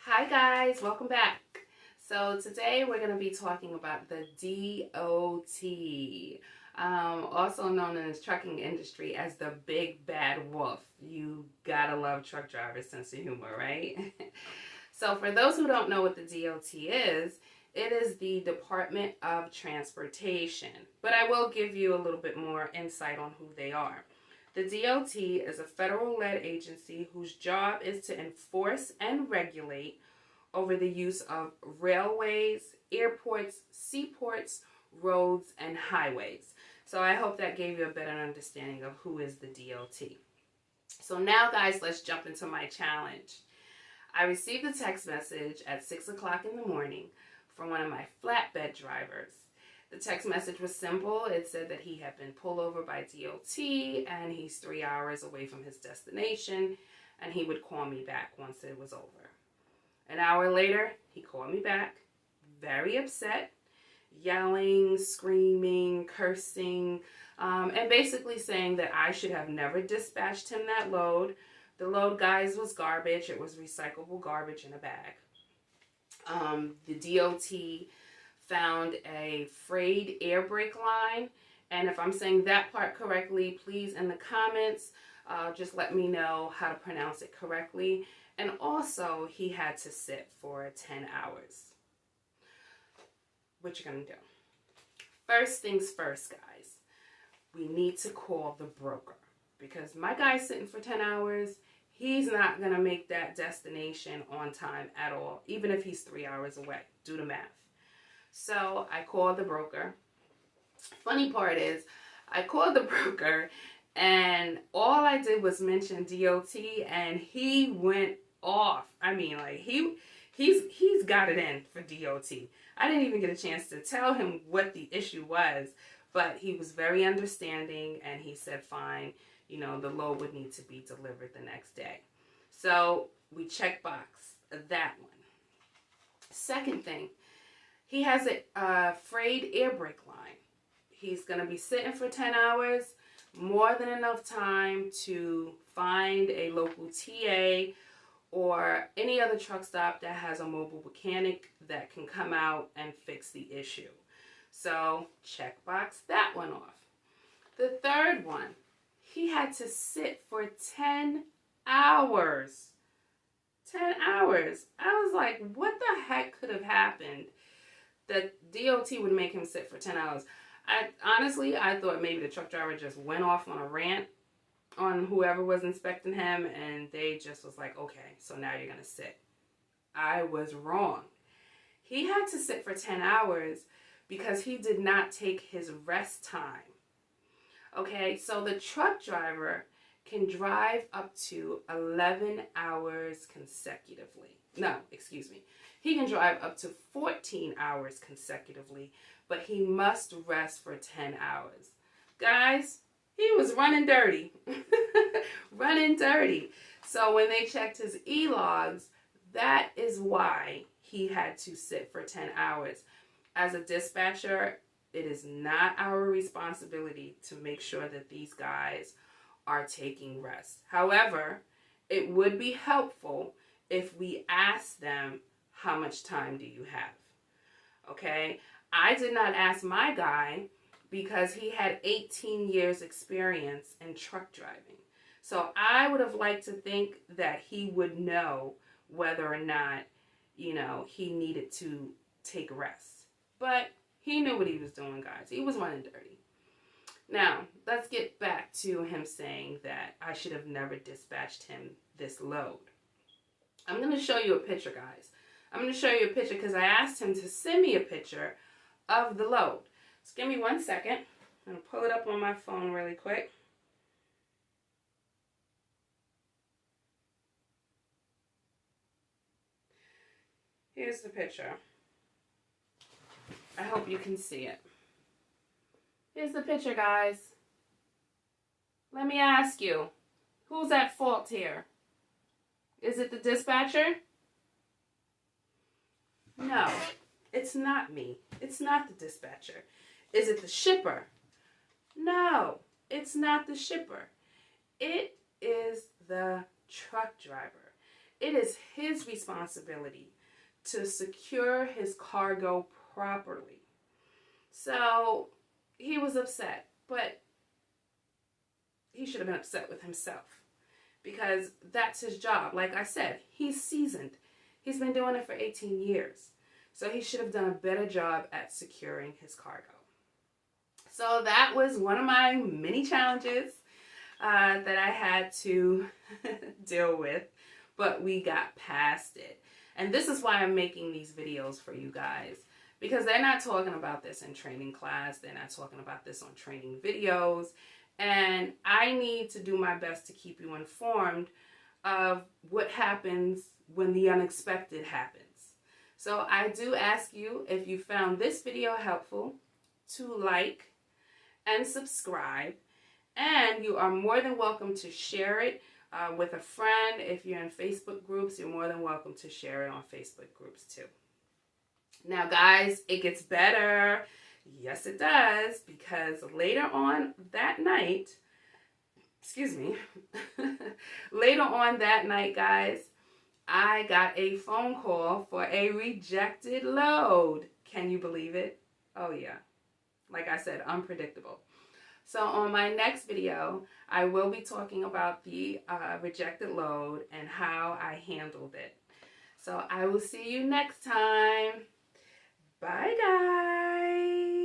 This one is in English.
Hi guys, welcome back. So today we're going to be talking about the DOT, also known in the trucking industry as the big bad wolf. You gotta love truck drivers' sense of humor, right? So for those who don't know what the DOT is, it is the Department of Transportation. But I will give you a little bit more insight on who they are. The DOT is a federal-led agency whose job is to enforce and regulate over the use of railways, airports, seaports, roads, and highways. So I hope that gave you a better understanding of who is the DOT. So now, guys, let's jump into my challenge. I received a text message at 6 o'clock in the morning from one of my flatbed drivers. The text message was simple. It said that he had been pulled over by DOT and he's 3 hours away from his destination and he would call me back once it was over. An hour later, he called me back, very upset, yelling, screaming, cursing, and basically saying that I should have never dispatched him that load. The load, guys, was garbage. It was recyclable garbage in a bag. The DOT found a frayed air brake line, and if I'm saying that part correctly, please in the comments just let me know how to pronounce it correctly. And also, he had to sit for 10 hours. What you gonna do? First things first, guys. We need to call the broker, because my guy's sitting for 10 hours. He's not gonna make that destination on time at all, even if he's 3 hours away. Do the math. So I called the broker. Funny part is, I called the broker and all I did was mention DOT and he went off. I mean, like he's got it in for DOT. I didn't even get a chance to tell him what the issue was, but he was very understanding and he said fine, you know, the load would need to be delivered the next day. So we checkbox that one. Second thing, he has a frayed air brake line. He's going to be sitting for 10 hours, more than enough time to find a local TA or any other truck stop that has a mobile mechanic that can come out and fix the issue. So checkbox that one off. The third one, he had to sit for 10 hours. 10 hours. I was like, what the heck could have happened that DOT would make him sit for 10 hours? I thought maybe the truck driver just went off on a rant on whoever was inspecting him and they just was like, okay, so now you're going to sit. I was wrong. He had to sit for 10 hours because he did not take his rest time. Okay, so the truck driver can drive up to 11 hours consecutively. No, excuse me. He can drive up to 14 hours consecutively, but he must rest for 10 hours. Guys, he was running dirty. Running dirty. So when they checked his e-logs, that is why he had to sit for 10 hours. As a dispatcher, it is not our responsibility to make sure that these guys are taking rest. However, it would be helpful if we ask them, how much time do you have? Okay? I did not ask my guy because he had 18 years experience in truck driving. So I would have liked to think that he would know whether or not, you know, he needed to take rest. But he knew what he was doing, guys. He was running dirty. Now, let's get back to him saying that I should have never dispatched him this load. I'm going to show you a picture, guys. I'm going to show you a picture because I asked him to send me a picture of the load. Just give me 1 second. I'm going to pull it up on my phone really quick. Here's the picture. I hope you can see it. Here's the picture, guys. Let me ask you, who's at fault here? Is it the dispatcher? No, it's not me. It's not the dispatcher. Is it the shipper? No, it's not the shipper. It is the truck driver. It is his responsibility to secure his cargo properly. So he was upset, but he should have been upset with himself because that's his job. Like I said, he's seasoned. He's been doing it for 18 years. So he should have done a better job at securing his cargo. So that was one of my many challenges that I had to deal with, but we got past it. And this is why I'm making these videos for you guys, because they're not talking about this in training class. They're not talking about this on training videos. And I need to do my best to keep you informed of what happens when the unexpected happens. So I do ask you, if you found this video helpful, to like and subscribe. And you are more than welcome to share it with a friend. If you're in Facebook groups, you're more than welcome to share it on Facebook groups too. Now guys, it gets better. Yes, it does, because later on that night, later on that night, guys, I got a phone call for a rejected load. Can you believe it? Oh yeah. Like I said, unpredictable. So on my next video, I will be talking about the rejected load and how I handled it. So I will see you next time. Bye, guys.